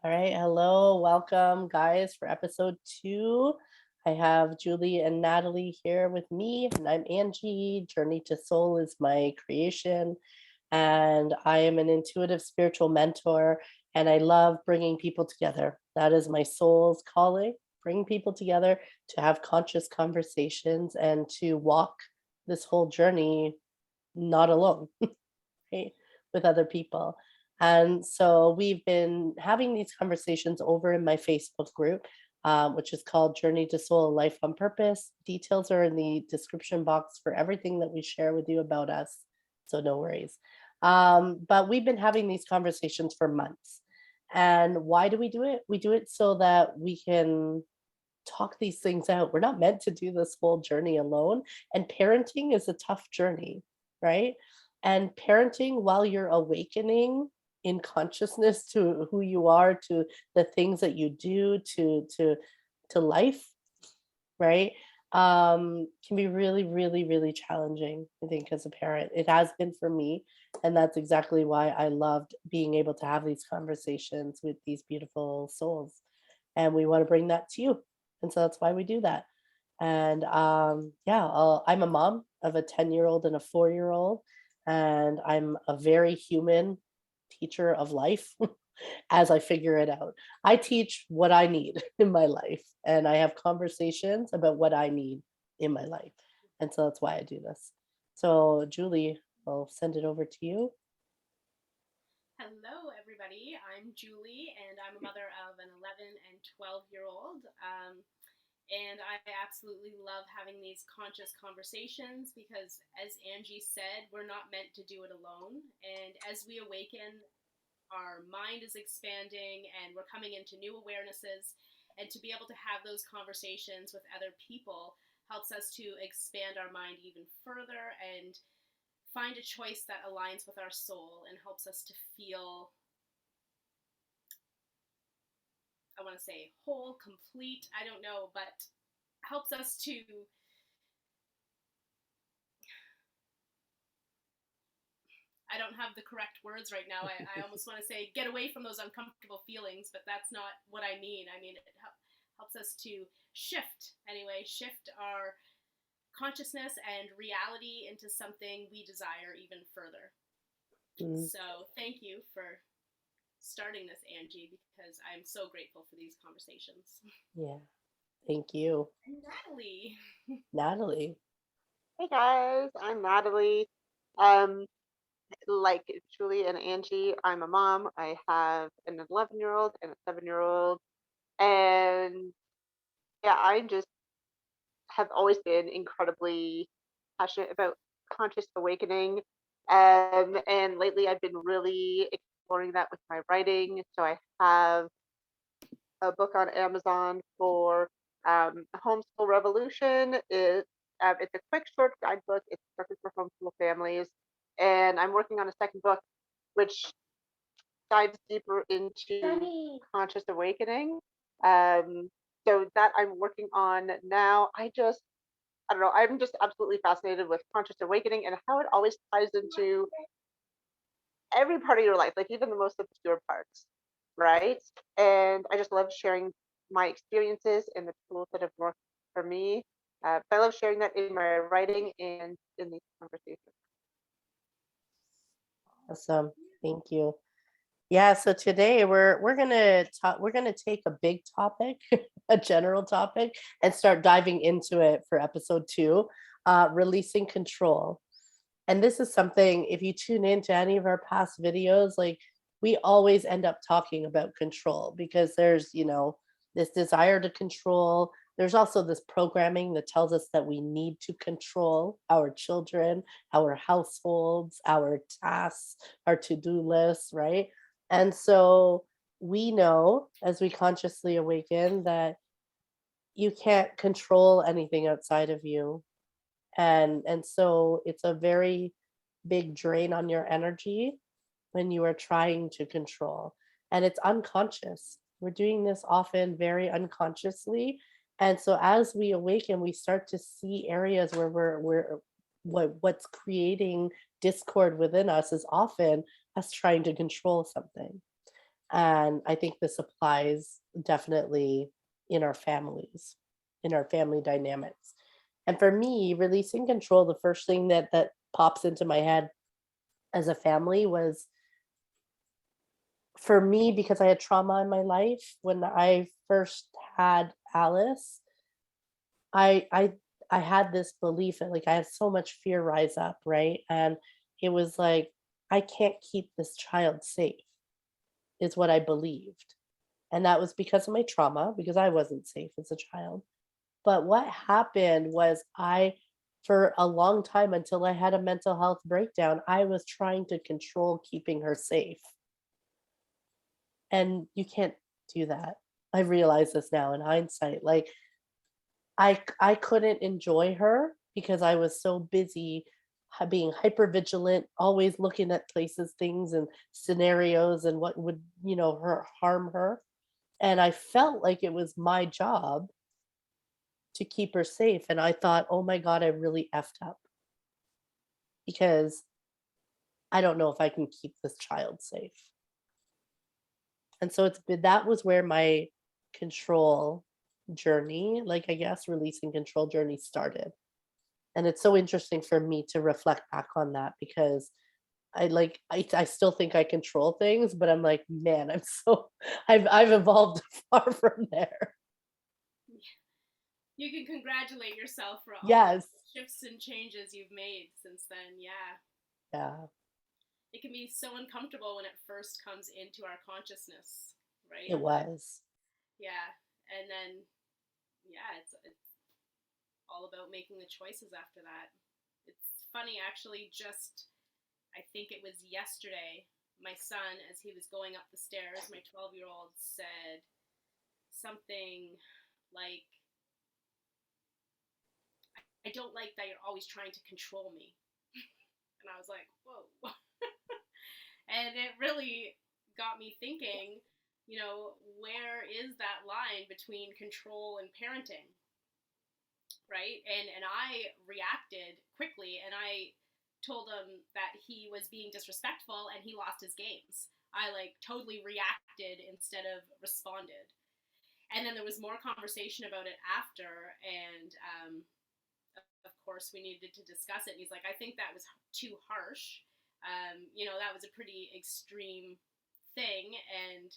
All right. Hello. Welcome, guys, for episode 2. I have Julie and Natalie here with me, and I'm Angie. Journey to Soul is my creation, and I am an intuitive spiritual mentor, and I love bringing people together. That is my soul's calling, bring people together to have conscious conversations and to walk this whole journey not alone, right, with other people. And so we've been having these conversations over in my Facebook group, which is called Journey to Soul Life on Purpose. Details are in the description box for everything that we share with you about us. So no worries. But we've been having these conversations for months. And why do we do it? We do it so that we can talk these things out. We're not meant to do this whole journey alone. And parenting is a tough journey, right? And parenting while you're awakening in consciousness to who you are, to the things that you do, to life, right? Can be really, really, really challenging, I think, as a parent. It has been for me. And that's exactly why I loved being able to have these conversations with these beautiful souls. And we want to bring that to you. And so that's why we do that. And yeah, I'm a mom of a 10-year-old and a 4-year-old, and I'm a very human teacher of life as I figure it out. I teach what I need in my life, and I have conversations about what I need in my life. And so that's why I do this. So, Julie, I'll send it over to you. Hello, everybody. I'm Julie, and I'm a mother of an 11 and 12-year-old. And I absolutely love having these conscious conversations because, as Angie said, we're not meant to do it alone. And as we awaken, our mind is expanding and we're coming into new awarenesses. And to be able to have those conversations with other people helps us to expand our mind even further and find a choice that aligns with our soul and helps us to feel, I want to say, whole, complete, I don't know, but helps us to, I don't have the correct words right now. I almost want to say get away from those uncomfortable feelings, but that's not what I mean. I mean, it helps us to shift, anyway, shift our consciousness and reality into something we desire even further. Mm, So, thank you for starting this, Angie, because I'm so grateful for these conversations. yeah, thank you, And Natalie. Natalie. Hey guys, I'm Natalie. Um, like Julie and Angie, I'm a mom. I have an 11-year-old and a 7-year-old. And yeah, I just have always been incredibly passionate about conscious awakening. And lately I've been really exploring that with my writing. So I have a book on Amazon for Homeschool Revolution. It's a quick, short guidebook. It's perfect for homeschool families. And I'm working on a second book, which dives deeper into conscious awakening. Um, so that I'm working on now. I don't know, I'm just absolutely fascinated with conscious awakening and how it always ties into every part of your life, like even the most obscure parts, right? And I just love sharing my experiences and the tools that have worked for me. But I love sharing that in my writing and in these conversations. Awesome. Thank you. Yeah, so today we're gonna talk. We're gonna take a big topic, a general topic, and start diving into it for episode 2, releasing control. And this is something, if you tune into any of our past videos, like we always end up talking about control because there's, this desire to control. There's also this programming that tells us that we need to control our children, our households, our tasks, our to-do lists, right? And so we know as we consciously awaken that you can't control anything outside of you. And so it's a very big drain on your energy when you are trying to control. And it's unconscious. We're doing this often very unconsciously. And so as we awaken, we start to see areas where what's creating discord within us is often us trying to control something. And I think this applies definitely in our families, in our family dynamics. And for me, releasing control, the first thing that pops into my head as a family was, for me, because I had trauma in my life when I first had Alice, I I I had this belief and like I had so much fear rise up, right? And it was like, I can't keep this child safe, is what I believed. And that was because of my trauma, because I wasn't safe as a child. But what happened was, for a long time until I had a mental health breakdown, I was trying to control keeping her safe. And you can't do that. I realize this now in hindsight. Like I couldn't enjoy her because I was so busy being hyper vigilant, always looking at places, things, and scenarios, and what would harm her. And I felt like it was my job to keep her safe. And I thought, oh my God, I really effed up because I don't know if I can keep this child safe. And so that was where my control journey, like I guess releasing control journey started. And it's so interesting for me to reflect back on that because I still think I control things, but I'm like, man, I've evolved far from there. You can congratulate yourself for all of Yes. the shifts and changes you've made since then. Yeah. Yeah, It can be so uncomfortable when it first comes into our consciousness, it right? was. Yeah. And then, yeah, it's all about making the choices after that. It's funny, actually, just I think it was yesterday, my son, as he was going up the stairs, my 12-year-old said something like, I don't like that you're always trying to control me. And I was like, whoa. And it really got me thinking, where is that line between control and parenting? Right? And I reacted quickly and I told him that he was being disrespectful and he lost his games. I like totally reacted instead of responded. And then there was more conversation about it after, and of course we needed to discuss it. And he's like, I think that was too harsh. That was a pretty extreme thing, and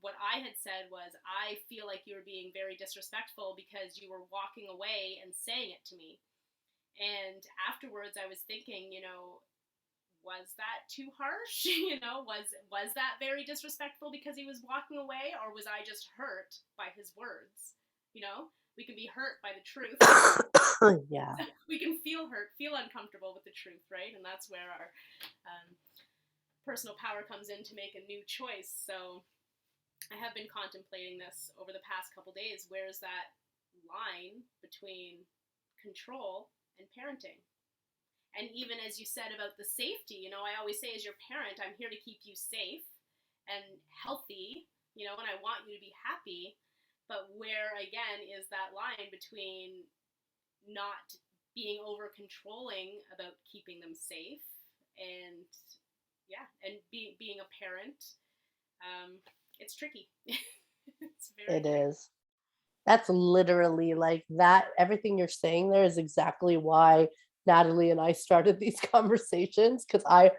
what I had said was, I feel like you were being very disrespectful because you were walking away and saying it to me. And afterwards I was thinking, was that too harsh? Was that very disrespectful because he was walking away, or was I just hurt by his words? We can be hurt by the truth. Yeah. We can feel hurt, feel uncomfortable with the truth, right? And that's where our personal power comes in to make a new choice. So I have been contemplating this over the past couple days. Where's that line between control and parenting? And even as you said about the safety, I always say, as your parent, I'm here to keep you safe and healthy, and I want you to be happy. But where, again, is that line between not being over controlling about keeping them safe and, yeah, and being a parent? It's tricky. It's very It tricky. is. That's literally like that. Everything you're saying there is exactly why Natalie and I started these conversations, because I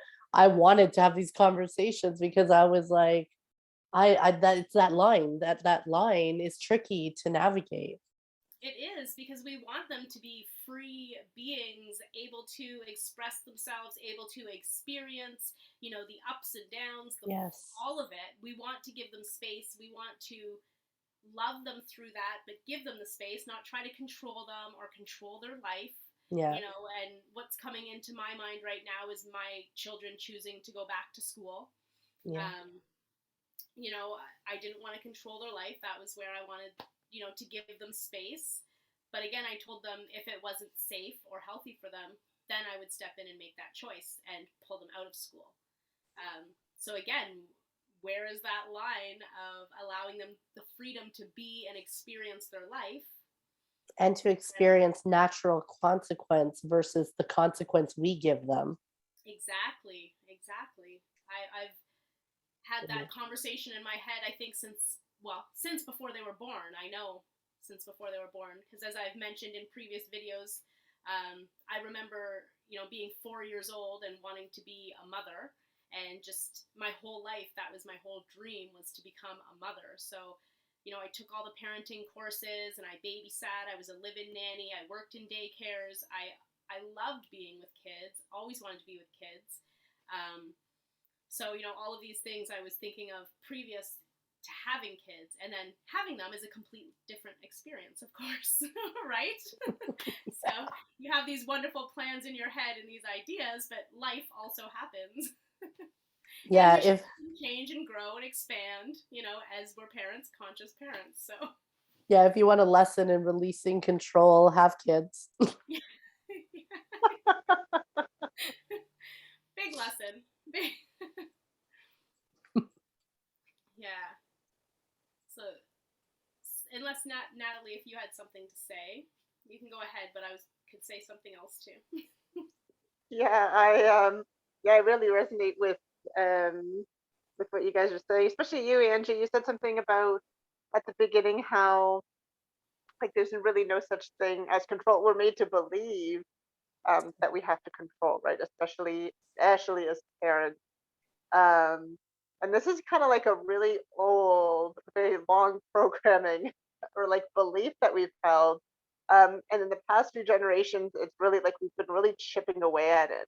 wanted to have these conversations because I was like, I that it's that line, that line is tricky to navigate. It is, because we want them to be free beings, able to express themselves, able to experience, the ups and downs, Yes. all of it. We want to give them space. We want to love them through that, but give them the space, not try to control them or control their life. Yeah. And what's coming into my mind right now is my children choosing to go back to school. Yeah. Um, I didn't want to control their life. That was where I wanted, to give them space. But again, I told them if it wasn't safe or healthy for them, then I would step in and make that choice and pull them out of school. So again, where is that line of allowing them the freedom to be and experience their life? And to experience natural consequence versus the consequence we give them. Exactly, exactly. I've had that conversation in my head, I think since before they were born. I know since before they were born, because as I've mentioned in previous videos, I remember, being 4 years old and wanting to be a mother, and just my whole life, that was my whole dream, was to become a mother. So, I took all the parenting courses and I babysat. I was a live-in nanny. I worked in daycares. I loved being with kids. Always wanted to be with kids. So, all of these things I was thinking of previous to having kids, and then having them is a complete different experience, of course, right? So you have these wonderful plans in your head and these ideas, but life also happens. And Yeah, we if change and grow and expand, as we're parents, conscious parents. So yeah, if you want a lesson in releasing control, have kids. big lesson. Yeah. So unless Natalie, if you had something to say, you can go ahead, but I could say something else too. Yeah, I really resonate with what you guys are saying, especially you, Angie. You said something about at the beginning how like there's really no such thing as control. We're made to believe that we have to control, right? Especially as parents. Um, and this is kind of like a really old, very long programming or like belief that we've held. And in the past few generations, it's really like we've been really chipping away at it,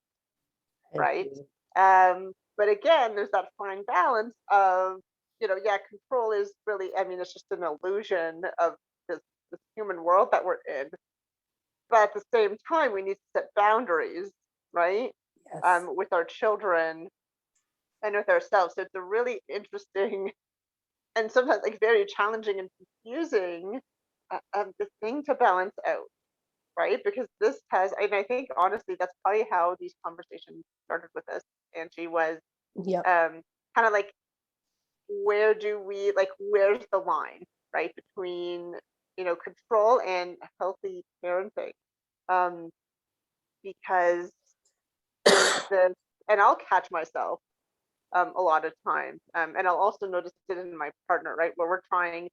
I right? agree. But again, there's that fine balance of, yeah, control is really, I mean, it's just an illusion of this human world that we're in. But at the same time, we need to set boundaries, right? Yes. With our children and with ourselves. So it's a really interesting and sometimes like very challenging and confusing the thing to balance out, right? Because this has, and I think honestly, that's probably how these conversations started with us, Angie, was Yep. kind of like, where's the line, right, between, control and healthy parenting? Um, because there's this, and I'll catch myself a lot of times. And I'll also notice it in my partner, right, where we're trying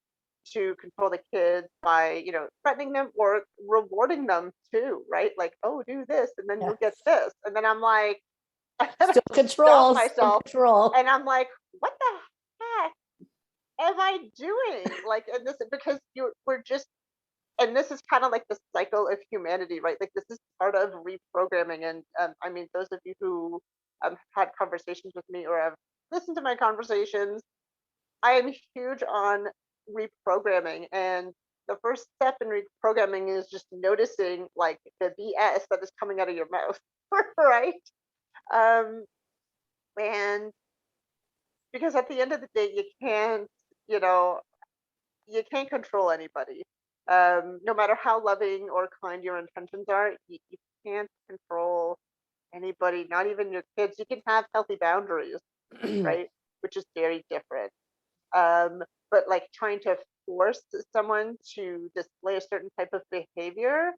to control the kids by, threatening them or rewarding them too, right? Like, oh, do this, and then you'll get Yes. this. And then I'm like, I have Still to stop control, still myself. control. And I'm like, what the heck am I doing? Like, and this, because we're just, and this is kind of like the cycle of humanity, right? Like, this is part of reprogramming. And I mean, those of you who had conversations with me or have listened to my conversations, I am huge on reprogramming. And the first step in reprogramming is just noticing like the BS that is coming out of your mouth, right? Um, and because at the end of the day, you know, you can't control anybody. No matter how loving or kind your intentions are, you can't control anybody, not even your kids. You can have healthy boundaries, right? Which is very different. Um, but like trying to force someone to display a certain type of behavior,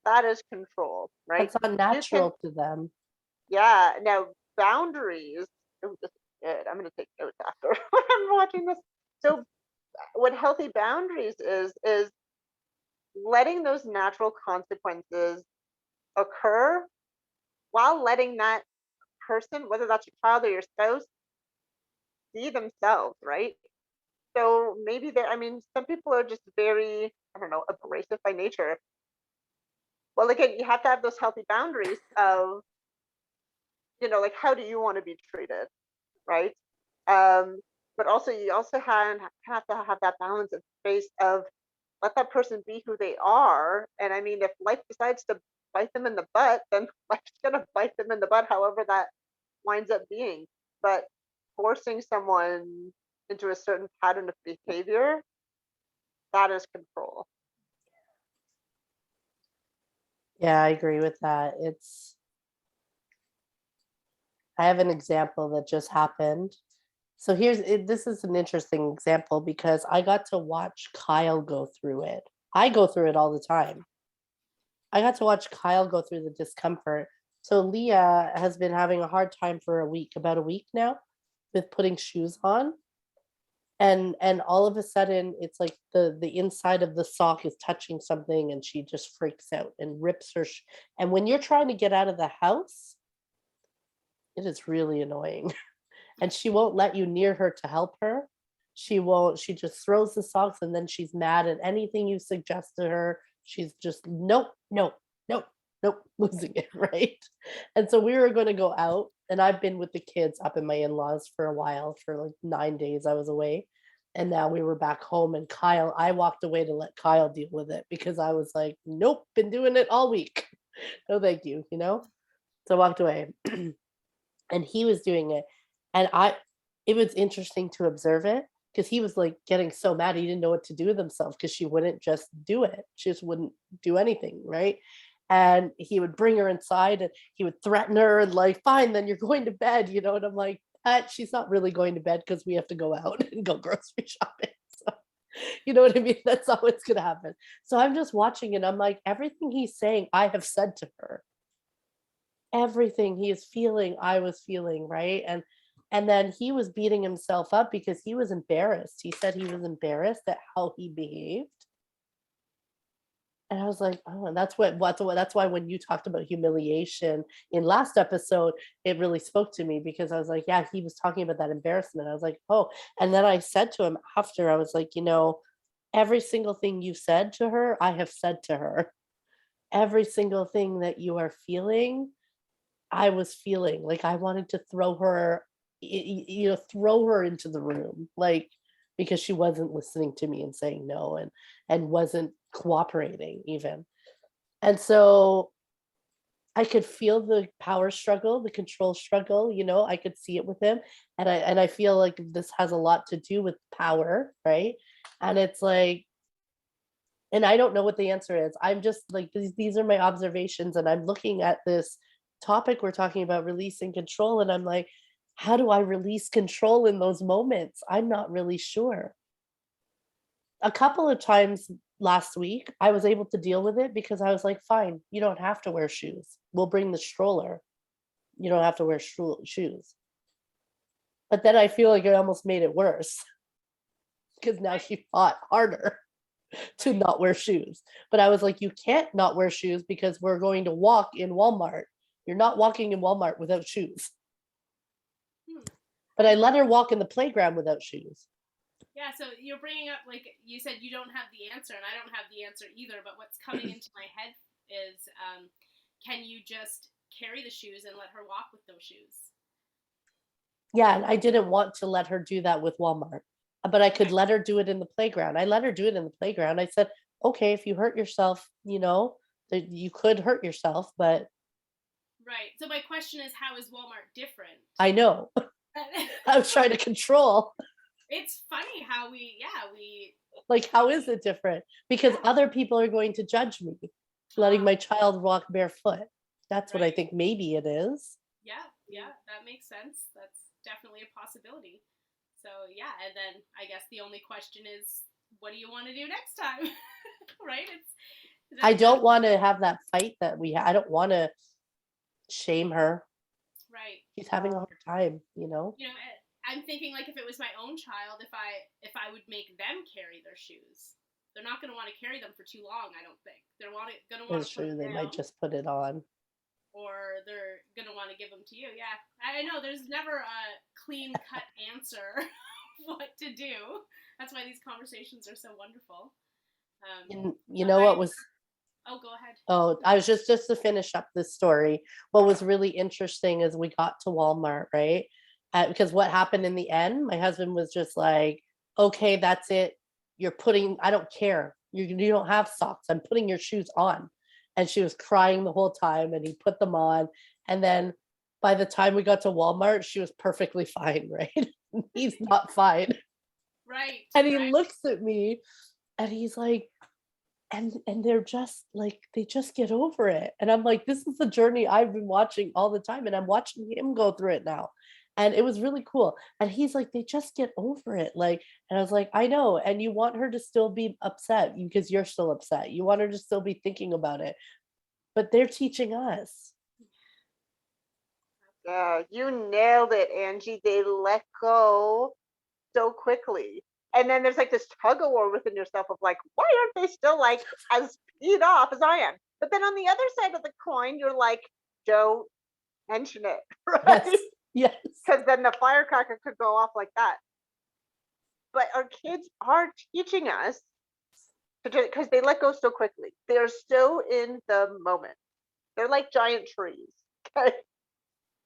that is control, right? That's not You can, natural to them. yeah. Now, boundaries, oh, this is good. I'm going to take notes after I'm watching this. So, what healthy boundaries is letting those natural consequences occur while letting that person, whether that's your child or your spouse, see themselves, right? So maybe I mean, some people are just very, I don't know, abrasive by nature. Well, again, you have to have those healthy boundaries of, like, how do you want to be treated, right? Um, but also, you also have to have that balance of space of let that person be who they are. And I mean, if life decides to bite them in the butt, then life's going to bite them in the butt, however that winds up being. But forcing someone into a certain pattern of behavior, that is control. Yeah, I agree with that. I have an example that just happened. So this is an interesting example because I got to watch Kyle go through it. I go through it all the time. I got to watch Kyle go through the discomfort. So Leah has been having a hard time for about a week now. with putting shoes on, and all of a sudden it's like the inside of the sock is touching something, and she just freaks out and rips her and when you're trying to get out of the house, it is really annoying. And she won't let you near her to help her. She won't, she just throws the socks, and then she's mad at anything you suggest to her. She's just nope, nope, nope, nope, losing it, right? And so we were going to go out, and I've been with the kids up in my in-laws for a while, for like 9 days I was away. And now we were back home, and I walked away to let Kyle deal with it because I was like, nope, been doing it all week. No, thank you, you know? So I walked away. And he was doing it, and it was interesting to observe it, because he was like getting so mad he didn't know what to do with himself, because she wouldn't just do it, she just wouldn't do anything, right? And he would bring her inside, and he would threaten her, and like, fine, then you're going to bed, you know? And I'm like, she's not really going to bed, because we have to go out and go grocery shopping. So, you know what I mean? That's not what's gonna happen. So I'm just watching, and I'm like, everything he's saying I have said to her, everything he is feeling I was feeling, right? And then he was beating himself up because he was embarrassed. He said he was embarrassed at how he behaved. And I was like, oh, and that's why when you talked about humiliation in last episode, it really spoke to me, because I was like, yeah, he was talking about that embarrassment. I was like, oh, and then I said to him after, I was like, every single thing you said to her, I have said to her. Every single thing that you are feeling, I was feeling. Like, I wanted to throw her, throw her into the room, like, because she wasn't listening to me and saying no, and wasn't cooperating even. And so I could feel the power struggle, the control struggle, I could see it with him. And I feel like this has a lot to do with power, right? And it's like, and I don't know what the answer is. I'm just like, these are my observations, and I'm looking at this topic we're talking about, releasing control, and I'm like, how do I release control in those moments? I'm not really sure. A couple of times last week I was able to deal with it, because I was like, fine, you don't have to wear shoes, we'll bring the stroller, you don't have to wear shoes. But then I feel like it almost made it worse, because now she fought harder to not wear shoes. But I was like, you can't not wear shoes, because we're going to walk in Walmart. You're not walking in Walmart without shoes. But I let her walk in the playground without shoes. Yeah, so you're bringing up, like you said, you don't have the answer, and I don't have the answer either, but what's coming into my head is, can you just carry the shoes and let her walk with those shoes? Yeah, and I didn't want to let her do that with Walmart, but I could let her do it in the playground. I let her do it in the playground. I said, okay, if you hurt yourself, you could hurt yourself, but. Right. So my question is, how is Walmart different? I know. I was trying to control. It's funny how we like, how is it different? Because other people are going to judge me letting my child walk barefoot. That's what I think maybe it is. Yeah, that makes sense. That's definitely a possibility. So yeah, and then I guess the only question is, what do you want to do next time? Right? I don't want to have that fight that we I don't want to shame her. Right. She's having a hard time, I'm thinking, like, if it was my own child, if I would make them carry their shoes, they're not going to want to carry them for too long. I don't think they're going to want to put them they down, might just put it on, or they're going to want to give them to you. Yeah, I know there's never a clean cut answer what to do. That's why these conversations are so wonderful. What was. Oh, go ahead. Oh, I was just to finish up this story. What was really interesting is we got to Walmart, right? Because what happened in the end, my husband was just like, okay, that's it. I don't care. You don't have socks. I'm putting your shoes on. And she was crying the whole time, and he put them on. And then by the time we got to Walmart, she was perfectly fine, right? He's not fine. Right. And he looks at me and he's like, and they're just like, they just get over it. And I'm like, this is the journey I've been watching all the time, and I'm watching him go through it now. And it was really cool. And he's like, they just get over it. Like, and I was like, I know. And you want her to still be upset because you're still upset. You want her to still be thinking about it. But they're teaching us. Yeah, you nailed it, Angie. They let go so quickly. And then there's like this tug of war within yourself of like, why aren't they still like as peed off as I am? But then on the other side of the coin, you're like, don't mention it, Yes. right? Yes. Because then the firecracker could go off like that. But our kids are teaching us because they let go so quickly. They're so in the moment. They're like giant trees. Okay?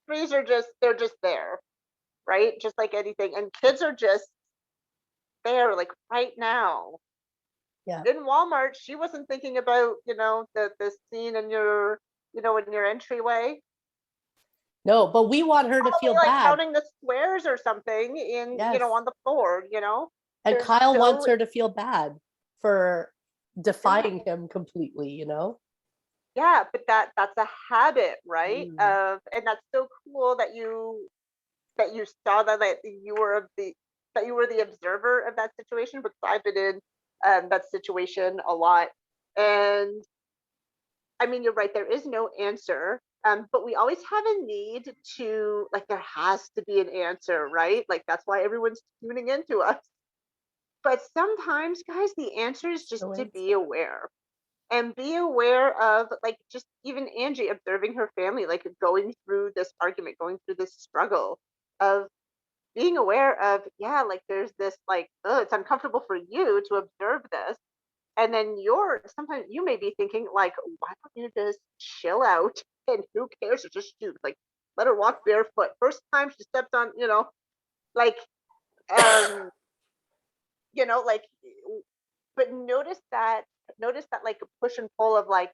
Trees are they're just there, right? Just like anything. And kids are just there, like right now. Yeah. In Walmart, she wasn't thinking about, the scene in your, in your entryway. No, but we want her to Probably feel like bad. counting the squares or something Yes. on the floor, And They're Kyle wants so her to feel bad for yeah. defying him completely, you know? Yeah, but that's a habit, right? Mm. And that's so cool that you saw that you were the observer of that situation, because I've been in that situation a lot. And I mean, you're right, there is no answer. But we always have a need to, like, there has to be an answer, right? Like, that's why everyone's tuning into us. But sometimes, guys, the answer is just So to it's, be aware and be aware of, like, just even Angie observing her family, like, going through this argument, going through this struggle of being aware of, yeah, like, there's this, like, oh, it's uncomfortable for you to observe this. And then sometimes you may be thinking, like, why don't you just chill out and who cares? It's just shoot. Like, let her walk barefoot. First time she stepped on, like, um, like, but notice that like push and pull of like,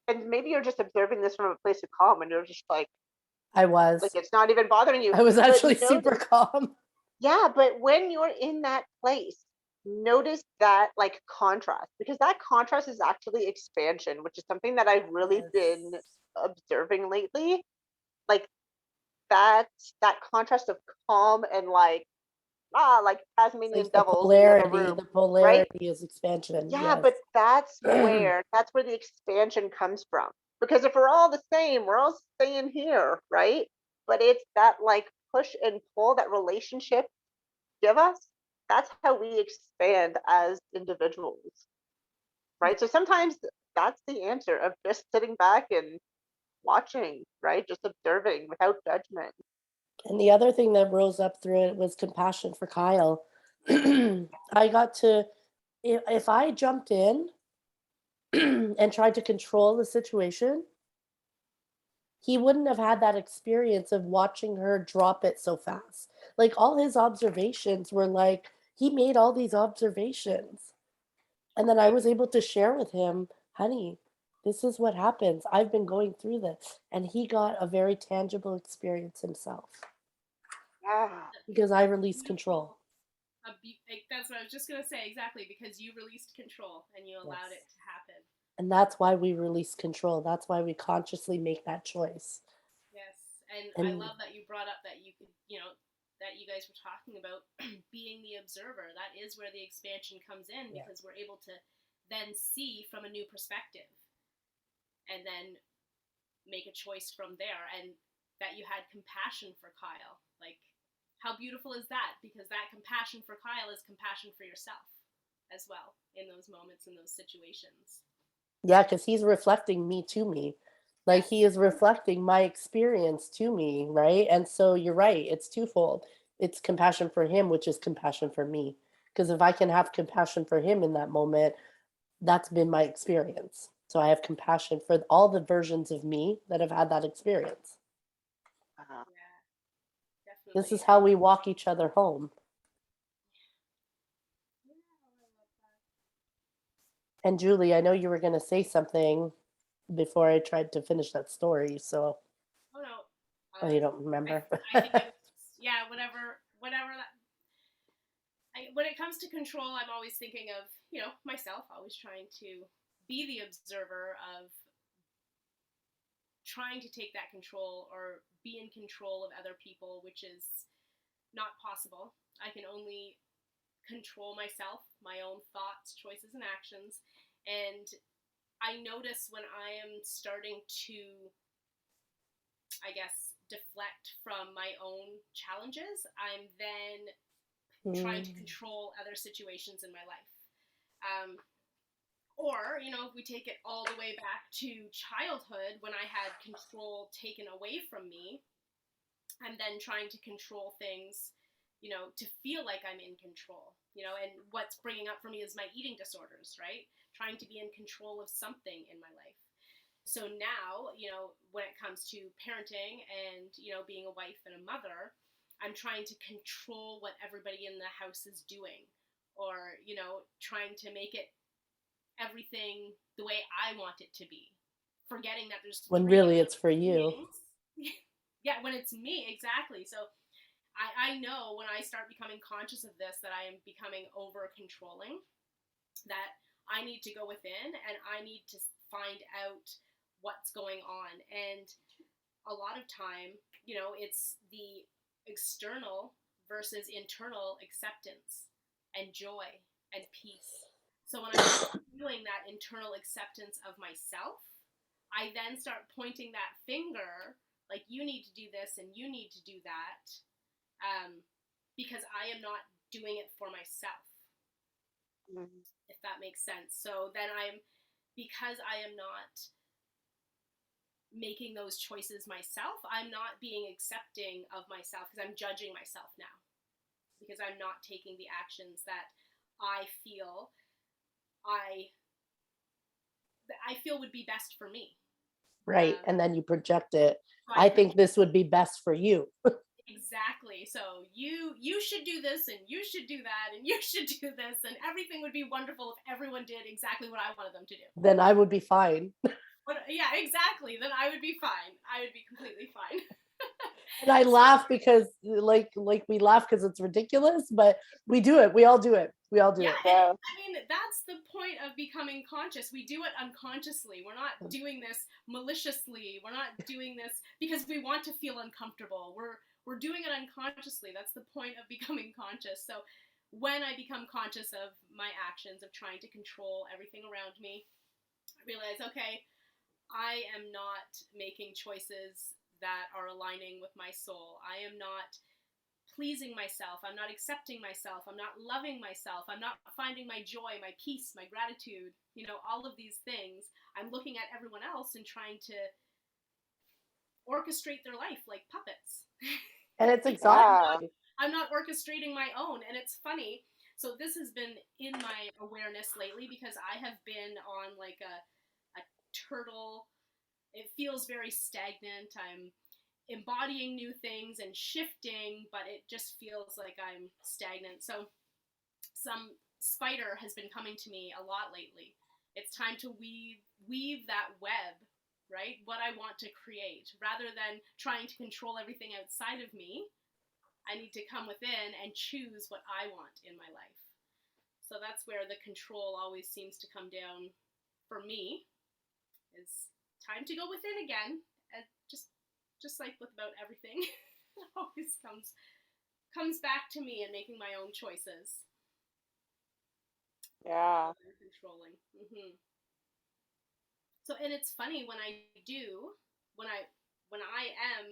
and maybe you're just observing this from a place of calm and you're just I like was. it's not even bothering you. I was But actually super notice, calm. yeah, but when you're in that place, notice that like contrast, because that contrast is actually expansion, which is something that I've really Yes. been observing lately. Like that that contrast of calm and like It's Tasmanian like the devils in the other polarity. room, The right? polarity is expansion. Yeah, Yes. but that's where the expansion comes from. Because if we're all the same, we're all staying here, right? But it's that like push and pull that relationship give us. That's how we expand as individuals, right? So sometimes that's the answer of just sitting back and watching, right? Just observing without judgment. And the other thing that rose up through it was compassion for Kyle. I got to, if I jumped in and tried to control the situation, he wouldn't have had that experience of watching her drop it so fast. Like all his observations were like, he made all these observations. And then I was able to share with him, honey, this is what happens. I've been going through this. And he got a very tangible experience himself Yeah. because I released control. Beautiful. Like, that's what I was just gonna say, exactly, because you released control and you allowed Yes. it to happen. And that's why we release control. That's why we consciously make that choice. Yes, and I And love that you brought up that you could, that you guys were talking about being the observer. That is where the expansion comes in, yeah, because we're able to then see from a new perspective and then make a choice from there. And that you had compassion for Kyle. Like, how beautiful is that? Because that compassion for Kyle is compassion for yourself as well in those moments, in those situations. yeah, because he's reflecting me to me. Like he Yes. is reflecting my experience to me, right? And so you're right, it's twofold. It's compassion for him, which is compassion for me. Because if I can have compassion for him in that moment, that's been my experience. So I have compassion for all the versions of me that have had that experience. Uh, Yeah, This is definitely. how we walk each other home. Yeah, I love that. And Julie, I know you were going to say something before I tried to finish that story. So, Oh no, oh, you don't I remember? I think it was just, yeah, whatever that. When it comes to control, I'm always thinking of myself, always trying to be the observer of trying to take that control or be in control of other people, which is not possible. I can only control myself, my own thoughts, choices, and actions. And I notice when I am starting to, I guess, deflect from my own challenges, I'm then trying to Mm. control other situations in my life. Or, if we take it all the way back to childhood, when I had control taken away from me, I'm then trying to control things, to feel like I'm in control, and what's bringing up for me is my eating disorders, right? Trying to be in control of something in my life. So now, when it comes to parenting and, being a wife and a mother, I'm trying to control what everybody in the house is doing, or, trying to make it everything the way I want it to be, forgetting that there's When three really it's other for you. beings. Yeah, when it's me, exactly. So I know when I start becoming conscious of this that I am becoming over controlling, that I need to go within and I need to find out what's going on. And a lot of time, it's the external versus internal acceptance and joy and peace. So when I'm feeling that internal acceptance of myself, I then start pointing that finger, like, you need to do this and you need to do that, because I am not doing it for myself, if that makes sense. So then because I am not making those choices myself, I'm not being accepting of myself because I'm judging myself now, because I'm not taking the actions that I feel would be best for me. Right. And then you project it. So I think this would be best for you. Exactly. So you should do this and you should do that and you should do this, and everything would be wonderful if everyone did exactly what I wanted them to do. Then I would be fine. Yeah, exactly. Then I would be fine. I would be completely fine. And I laugh because like we laugh because it's ridiculous, but we do it. We all do it. We all do Yeah, it. and I mean, that's the point of becoming conscious. We do it unconsciously. We're not doing this maliciously. We're not doing this because we want to feel uncomfortable. We're doing it unconsciously. That's the point of becoming conscious. So when I become conscious of my actions, of trying to control everything around me, I realize, okay, I am not making choices that are aligning with my soul. I am not pleasing myself. I'm not accepting myself. I'm not loving myself. I'm not finding my joy, my peace, my gratitude, all of these things. I'm looking at everyone else and trying to orchestrate their life like puppets. And it's exhausting. I'm not orchestrating my own. And it's funny. So this has been in my awareness lately because I have been on like a turtle. It feels very stagnant. I'm embodying new things and shifting, but it just feels like I'm stagnant. So some spider has been coming to me a lot lately. It's time to weave that web, right? What I want to create. Rather than trying to control everything outside of me, I need to come within and choose what I want in my life. So that's where the control always seems to come down for me. It's time to go within again. And just like with about everything, it always comes back to me and making my own choices. Yeah. Controlling. So, and it's funny when I am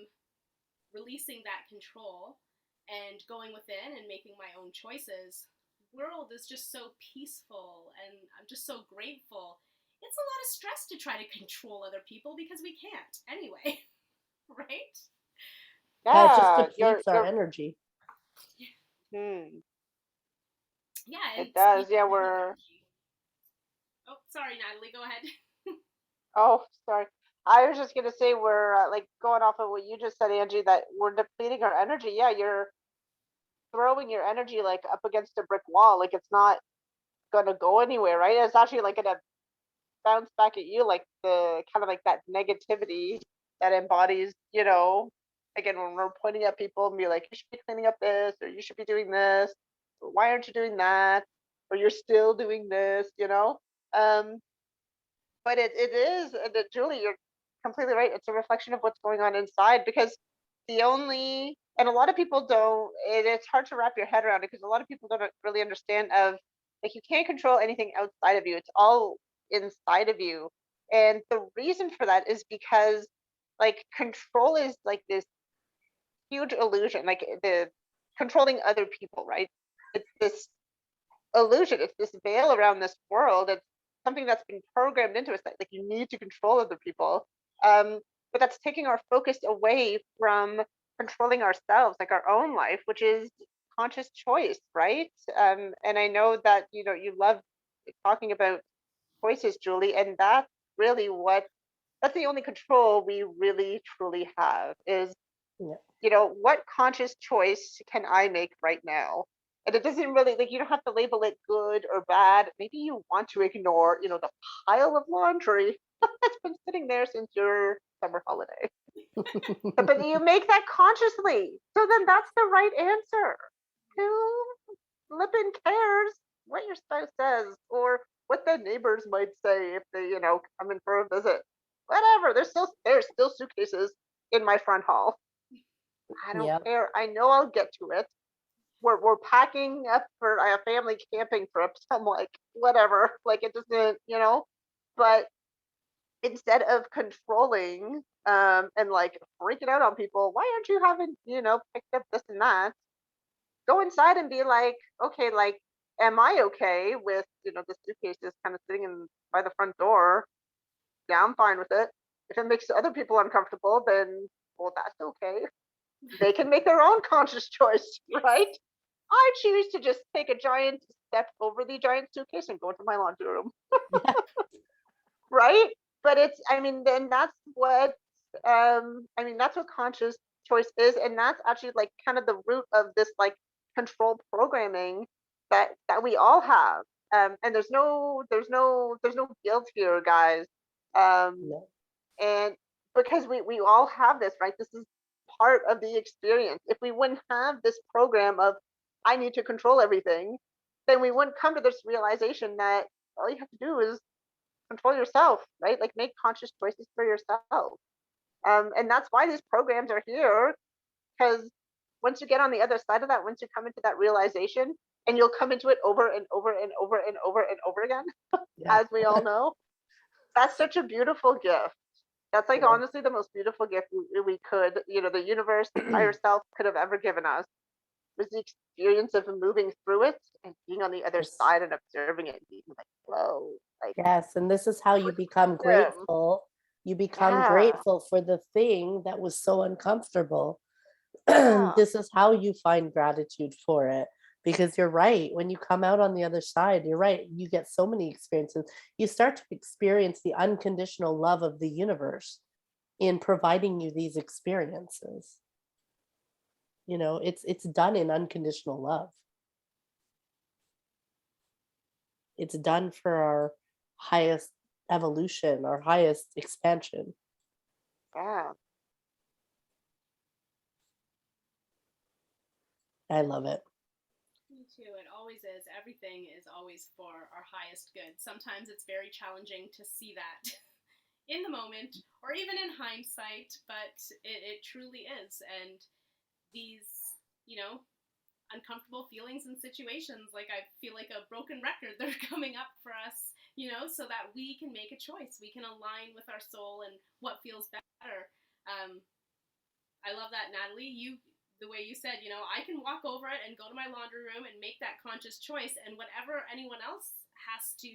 releasing that control and going within and making my own choices, the world is just so peaceful and I'm just so grateful. It's a lot of stress to try to control other people because we can't anyway, right? Yeah, it just Yeah. depletes our You're energy. Yeah, and it does. Yeah, we're oh, sorry, Natalie, go ahead. oh, sorry. I was just gonna say we're like going off of what you just said, Angie, that we're depleting our energy. Yeah, you're throwing your energy like up against a brick wall. Like it's not gonna go anywhere, right? It's actually like gonna bounce back at you, like the kind of like that negativity that embodies, again, when we're pointing at people and be like, you should be cleaning up this, or you should be doing this, or why aren't you doing that, or you're still doing this. Um, but it is, and Julie, you're completely right. It's a reflection of what's going on inside because and a lot of people don't, it's hard to wrap your head around it because a lot of people don't really understand of like you can't control anything outside of you. It's all inside of you. And the reason for that is because like control is like this huge illusion, like the controlling other people, right? It's this illusion, it's this veil around this world. It's something that's been programmed into us that like you need to control other people. But that's taking our focus away from controlling ourselves, like our own life, which is conscious choice, right? And I know that you love talking about choices, Julie, and that's really that's the only control we really truly have is Yeah. what conscious choice can I make right now? And it doesn't really, like, you don't have to label it good or bad. Maybe you want to ignore, the pile of laundry that's been sitting there since your summer holiday. But you make that consciously. So then that's the right answer. Who flippin' cares what your spouse says or what the neighbors might say if they, come in for a visit? Whatever. There's still suitcases in my front hall. I don't Yeah. care. I know I'll get to it. We're packing up for a family camping trip. So I'm like, whatever. Like it doesn't, But instead of controlling and like freaking out on people, why aren't you having, picked up this and that? Go inside and be like, okay, like, am I okay with, the suitcases kind of sitting in by the front door? Yeah, I'm fine with it. If it makes other people uncomfortable, then well, that's okay. They can make their own conscious choice, right? I choose to just take a giant step over the giant suitcase and go into my laundry room, Yeah. right? But I mean, then that's what conscious choice is, and that's actually like kind of the root of this like control programming that we all have. And there's no guilt here, guys. Um, No. and because we all have this, right? This is part of the experience. If we wouldn't have this program of I need to control everything, then we wouldn't come to this realization that all you have to do is control yourself, right? Like make conscious choices for yourself. And that's why these programs are here, because once you get on the other side of that, once you come into that realization, and you'll come into it over and over and over and over and over again, Yeah. as we all know, that's such a beautiful gift. That's like Yeah. honestly the most beautiful gift we could, the universe, the higher self could have ever given us was the experience of moving through it and being on the other Yes. side and observing it and being like, whoa, like Yes. And this is how you become freedom. grateful. You become Yeah, grateful for the thing that was so uncomfortable. yeah, This is how you find gratitude for it. Because you're right. When you come out on the other side, you're right. You get so many experiences. You start to experience the unconditional love of the universe in providing you these experiences. It's done in unconditional love. It's done for our highest evolution, our highest expansion. yeah. I love it. Me too. It always is. Everything is always for our highest good. Sometimes it's very challenging to see that in the moment or even in hindsight, but it truly is. And these, you know, uncomfortable feelings and situations, like I feel like a broken record, they're coming up for us, so that we can make a choice. We can align with our soul and what feels better. Um, I love that, Natalie. The way you said, I can walk over it and go to my laundry room and make that conscious choice, and whatever anyone else has to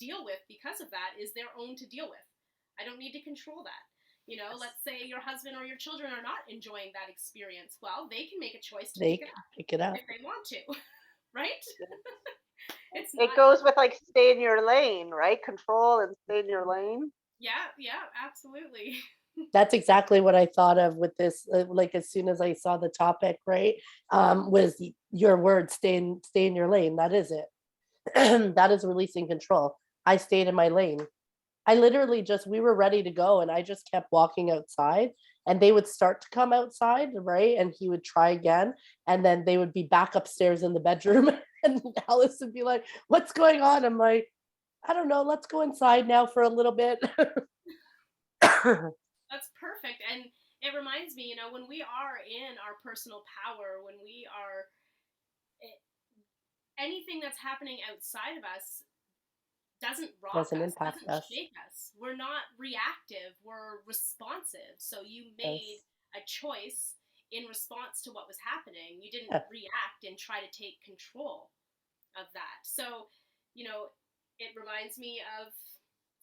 deal with because of that is their own to deal with. I don't need to control that. Yes. Let's say your husband or your children are not enjoying that experience. Well, they can make a choice to They pick it can up pick it up. if they want to, right? It's It not, goes with like stay in your lane, right? Control and stay in your lane. yeah, yeah, absolutely. That's exactly what I thought of with this. Like as soon as I saw the topic, right, was your word, stay in your lane. That is it. That is releasing control. I stayed in my lane. I literally we were ready to go and I just kept walking outside and they would start to come outside, right? And he would try again. And then they would be back upstairs in the bedroom and Alice would be like, what's going on? I'm like, I don't know. Let's go inside now for a little bit. That's perfect. And it reminds me, when we are in our personal power, when we are anything that's happening outside of us doesn't rock Doesn't us, impact doesn't us. shake us. We're not reactive, we're responsive. So you made Yes. a choice in response to what was happening. You didn't Yeah. react and try to take control of that. So, you know, it reminds me of,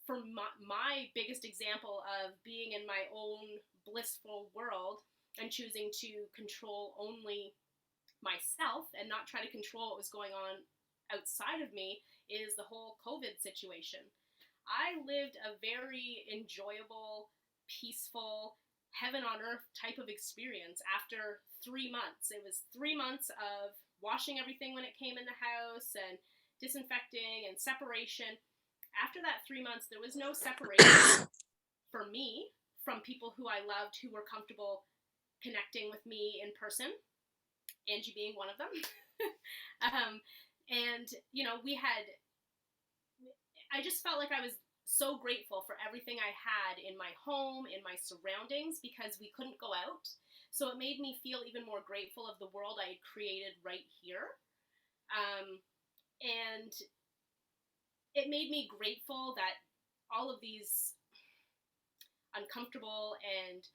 for my biggest example of being in my own blissful world and choosing to control only myself and not try to control what was going on outside of me, is the whole COVID situation. I lived a very enjoyable, peaceful, heaven on earth type of experience after 3 months. It was 3 months of washing everything when it came in the house and disinfecting and separation. After that 3 months, there was no separation for me from people who I loved, who were comfortable connecting with me in person, Angie being one of them. And, you know, I just felt like I was so grateful for everything I had in my home, in my surroundings, because we couldn't go out. So it made me feel even more grateful of the world I had created right here. And it made me grateful that all of these uncomfortable and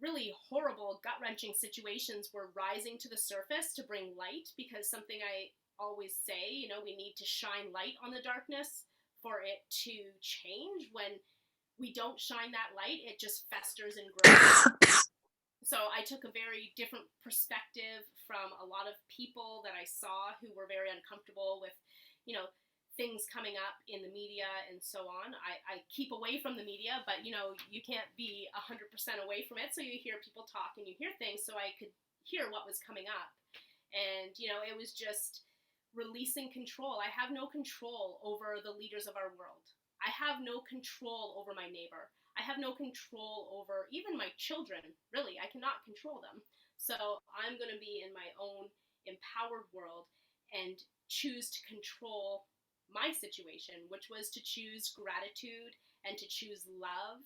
really horrible, gut-wrenching situations were rising to the surface to bring light, because something I always say, you know, we need to shine light on the darkness for it to change. When we don't shine that light, it just festers and grows. So I took a very different perspective from a lot of people that I saw who were very uncomfortable with, you know, things coming up in the media and so on. I keep away from the media, but, you know, you can't be 100% away from it. So you hear people talk and you hear things. So I could hear what was coming up. And, you know, it was just releasing control. I have no control over the leaders of our world. I have no control over my neighbor. I have no control over even my children. Really, I cannot control them. So I'm going to be in my own empowered world and choose to control my situation, which was to choose gratitude and to choose love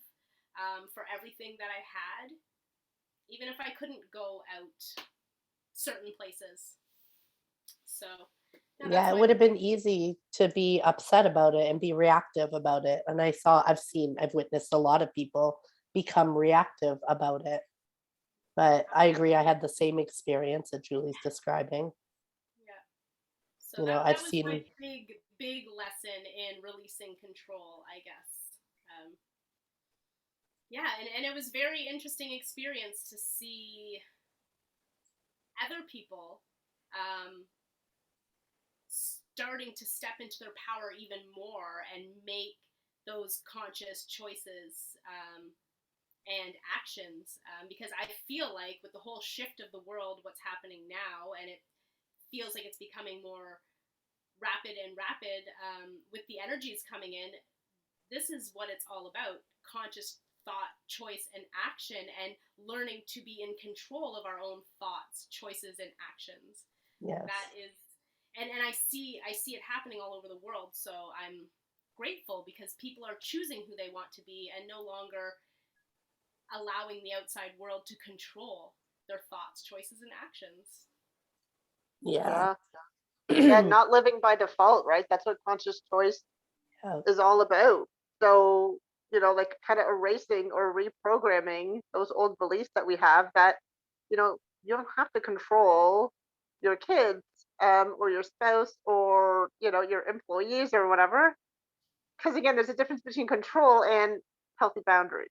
for everything that I had, even if I couldn't go out certain places. So Yeah, it would have been easy to be upset about it and be reactive about it. And I've witnessed a lot of people become reactive about it. But I agree, I had the same experience that Julie's describing. Yeah. So You know, that I've was my seen, big lesson in releasing control, I guess. Yeah, and it was very interesting experience to see other people starting to step into their power even more and make those conscious choices and actions, because I feel like with the whole shift of the world, what's happening now, and it feels like it's becoming more rapid and rapid, with the energies coming in, this is what it's all about: conscious thought, choice, and action, and learning to be in control of our own thoughts, choices, and actions. yes. That is, and I see it happening all over the world. So I'm grateful because people are choosing who they want to be and no longer allowing the outside world to control their thoughts, choices, and actions. Yeah. Yeah, not living by default, right? That's what conscious choice Yeah. is all about. So, you know, like kind of erasing or reprogramming those old beliefs that we have that, you know, you don't have to control your kids, or your spouse, or, you know, your employees or whatever. Because again, there's a difference between control and healthy boundaries,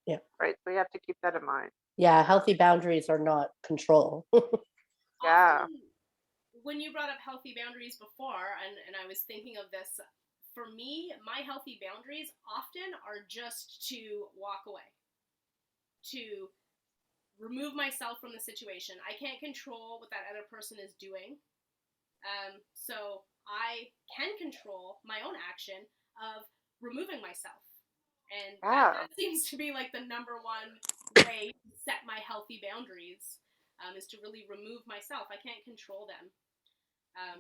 Yeah. right? So you have to keep that in mind. Yeah, healthy boundaries are not control. Yeah. Often, when you brought up healthy boundaries before, and I was thinking of this, for me, my healthy boundaries often are just to walk away, to remove myself from the situation. I can't control what that other person is doing. So I can control my own action of removing myself. And Yeah. that seems to be like the number one way to set my healthy boundaries, is to really remove myself. I can't control them.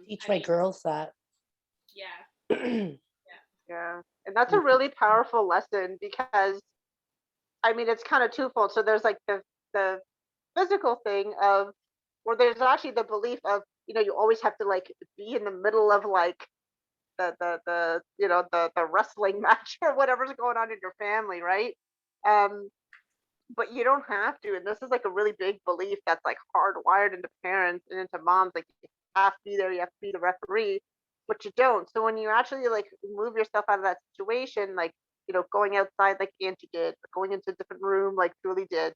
Teach I my mean, girls that. yeah, Yeah. yeah, Yeah. And that's a really powerful lesson because I mean it's kind of twofold. So there's like the physical thing of where there's actually the belief of, you know, you always have to like be in the middle of like the you know the wrestling match or whatever's going on in your family, right? um but you don't have to. And this is like a really big belief that's like hardwired into parents and into moms. Like you have to be there, you have to be the referee, but you don't. So when you actually like move yourself out of that situation, like, going outside like Angie did, or going into a different room like Julie did,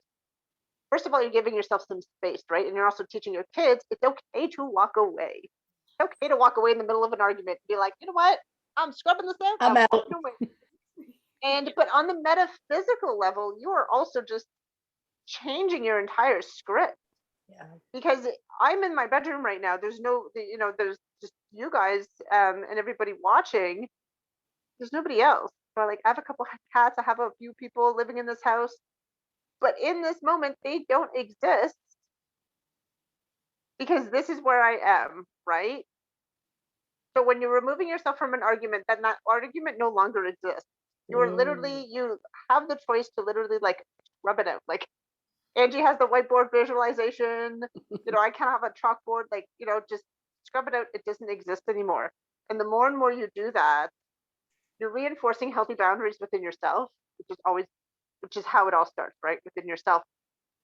first of all, you're giving yourself some space, right? And you're also teaching your kids it's okay to walk away. It's okay to walk away in the middle of an argument and be like, you know what? I'm scrubbing this out. I'm I'm out. walking away. And but on the metaphysical level, you are also just changing your entire script, Yeah. because I'm in my bedroom right now. There's no, there's just you guys, and everybody watching. There's nobody else. Or like I have a couple of cats. I have a few people living in this house, but in this moment, they don't exist because this is where I am, right? So when you're removing yourself from an argument, then that argument no longer exists. Mm. You have the choice to literally like rub it out. Like Angie has the whiteboard visualization. I can't have a chalkboard. Like, just scrub it out. It doesn't exist anymore. And the more and more you do that, you're reinforcing healthy boundaries within yourself, which is how it all starts, right? Within yourself.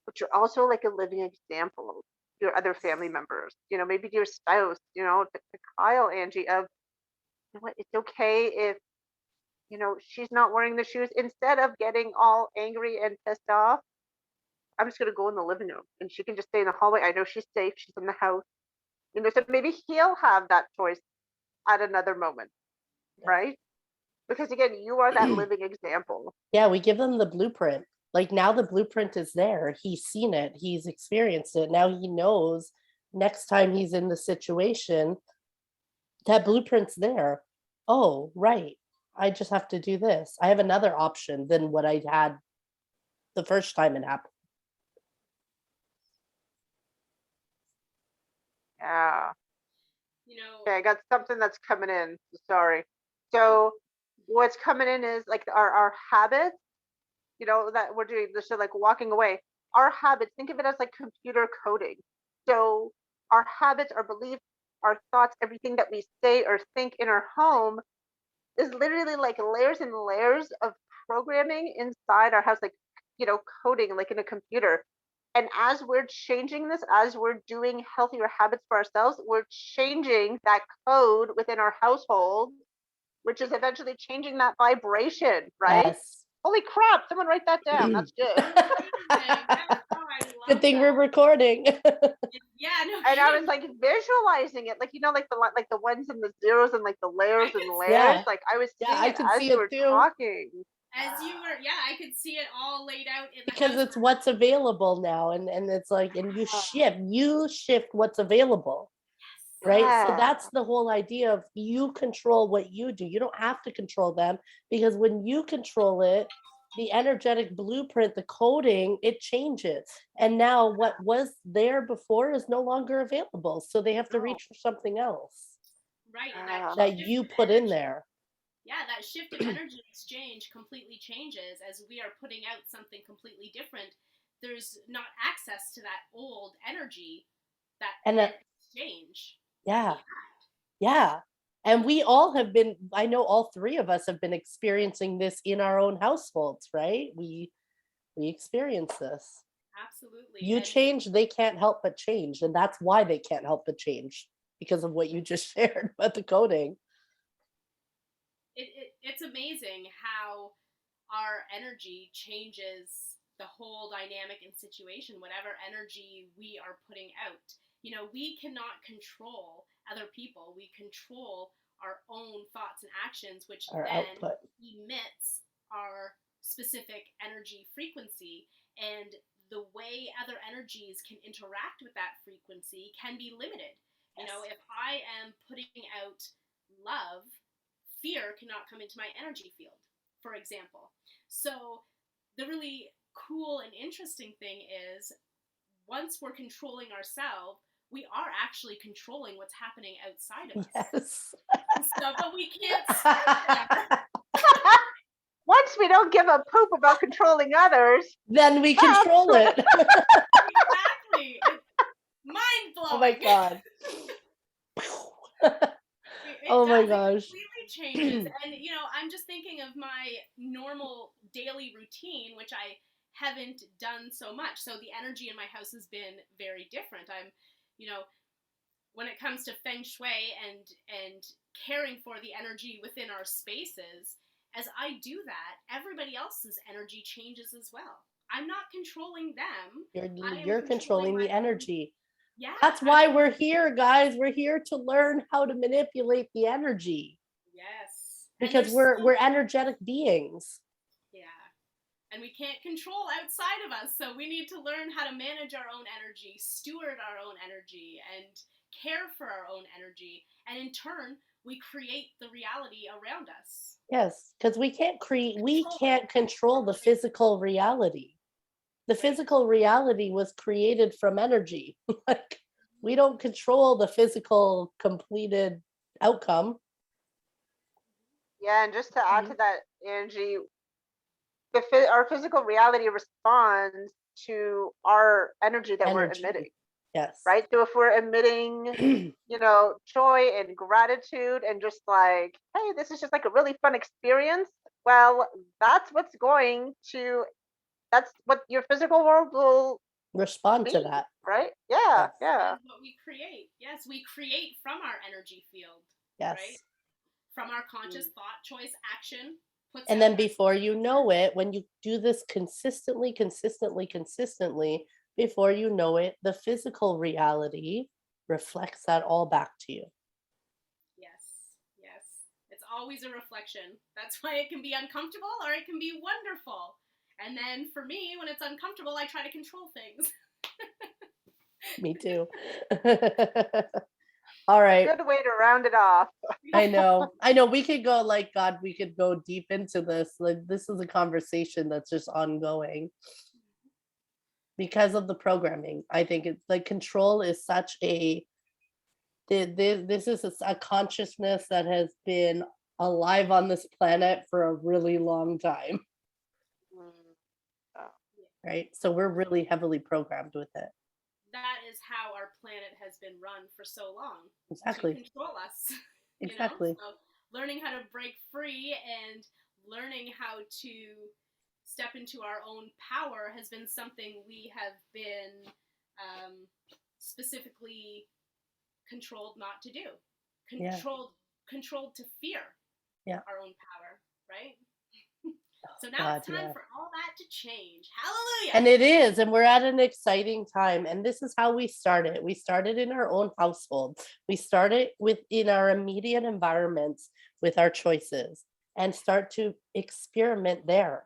But you're also like a living example to your other family members, maybe to your spouse, to Kyle, Angie, of, what, it's okay if, she's not wearing the shoes. Instead of getting all angry and pissed off, I'm just gonna go in the living room and she can just stay in the hallway. I know she's safe. She's in the house. So maybe he'll have that choice at another moment, Yeah. right? Because again, you are that living example. Yeah, we give them the blueprint. Like now the blueprint is there. He's seen it, he's experienced it. Now he knows next time he's in the situation, that blueprint's there. Oh, right. I just have to do this. I have another option than what I had the first time it happened. Yeah. You know, Okay, I got something that's coming in. Sorry. So what's coming in is like our habits, that we're doing this, so like walking away. Our habits, think of it as like computer coding. So our habits, our beliefs, our thoughts, everything that we say or think in our home is literally like layers and layers of programming inside our house, like, coding like in a computer. And as we're changing this, as we're doing healthier habits for ourselves, we're changing that code within our household, which is eventually changing that vibration, right? Yes. Holy crap, someone write that down. That's good. amazing. Oh, I Good love thing we're that. recording. Yeah, no And I was kidding. like visualizing it, like, like the ones and the zeros and like the I layers and could layers. Yeah. Like I was Yeah, seeing I it can as see you it were too. talking. as you were, yeah, I could see it all laid out in the Because house. it's what's available now. And it's like, and you shift what's available. Right. So Yeah. that's the whole idea of you control what you do. You don't have to control them, because when you control it, the energetic blueprint, the coding, it changes. And now what was there before is no longer available. So they have to No. reach for something else Right, and that Yeah. that shift you of put in energy, there. yeah, that shift of energy exchange completely changes as we are putting out something completely different. There's not access to that old energy, that And exchange that we yeah, have. yeah. And we all have been, I know all three of us have been experiencing this in our own households, right? We experience this. Absolutely. You And change, they can't help but change. And that's why they can't help but change, because of what you just shared about the coding. it's amazing how our energy changes the whole dynamic and situation, whatever energy we are putting out. We cannot control other people. We control our own thoughts and actions, which Our then output. emits our specific energy frequency. And the way other energies can interact with that frequency can be limited. Yes. If I am putting out love, fear cannot come into my energy field, for example. So the really cool and interesting thing is, once we're controlling ourselves, we are actually controlling what's happening outside of us. Yes. So, but we can't stay there. Once we don't give a poop about controlling others, Then we that's control it. Exactly. It's mind Oh my blowing. God. It Oh my does. It gosh. completely changes. And, I'm just thinking of my normal daily routine, which I haven't done so much. So the energy in my house has been very different. I'm, you know, when it comes to feng shui and caring for the energy within our spaces, as I do that, everybody else's energy changes as well. I'm not controlling them. I am You're controlling controlling my the own. energy. Yeah. That's why we're here, guys. We're here to learn how to manipulate the energy Yes. And because there's we're energetic beings. yeah. And we can't control outside of us. So we need to learn how to manage our own energy, steward our own energy, and care for our own energy. And in turn, we create the reality around us. Yes, because we can't Control control the physical reality. The it. Right. physical reality was created from energy. Like we don't control the physical completed outcome. Yeah, and just to add to that, Angie, our physical reality responds to our energy that we're Energy. emitting, Yes. right? So if we're emitting, joy and gratitude and just like, hey, this is just like a really fun experience, well, that's what your physical world will Respond be, to that. right? Yeah, Yes. yeah. That's what we create. Yes, we create from our energy field, Yes. right? From our conscious thought, choice, action. And then before you know it, when you do this consistently, before you know it, the physical reality reflects that all back to you. Yes, yes. It's always a reflection. That's why it can be uncomfortable or it can be wonderful. And then for me, when it's uncomfortable, I try to control things. Me too. All right. Good way to round it off. I know. We could go like, God, we could go deep into this. Like, this is a conversation that's just ongoing because of the programming. I think it's like control is such this is a consciousness that has been alive on this planet for a really long time, right? So we're really heavily programmed with it. That is how our planet has been run for so long. Exactly. To control us. Exactly. So learning how to break free and learning how to step into our own power has been something we have been specifically controlled not to do. Controlled to fear our own power, right? So now it's time for all that to change. Hallelujah. And it is. And we're at an exciting time. And this is how we started. We started in our own household. We started within our immediate environments with our choices and start to experiment there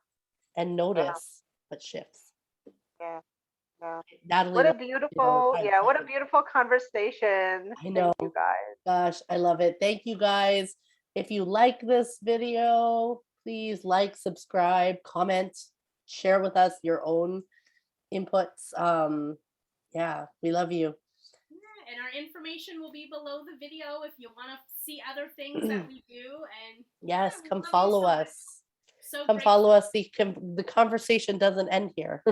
and notice what shifts. Yeah. Yeah. Natalie, what a beautiful conversation. I know. Thank you guys. Gosh, I love it. Thank you guys. If you like this video, please like, subscribe, comment, share with us your own inputs. Yeah, we love you. Yeah, and our information will be below the video if you want to see other things that we do. And yes, come follow us. So come follow us. The conversation doesn't end here.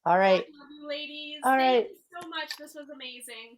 All right. I love you, ladies. All right. Thank you so much. This was amazing.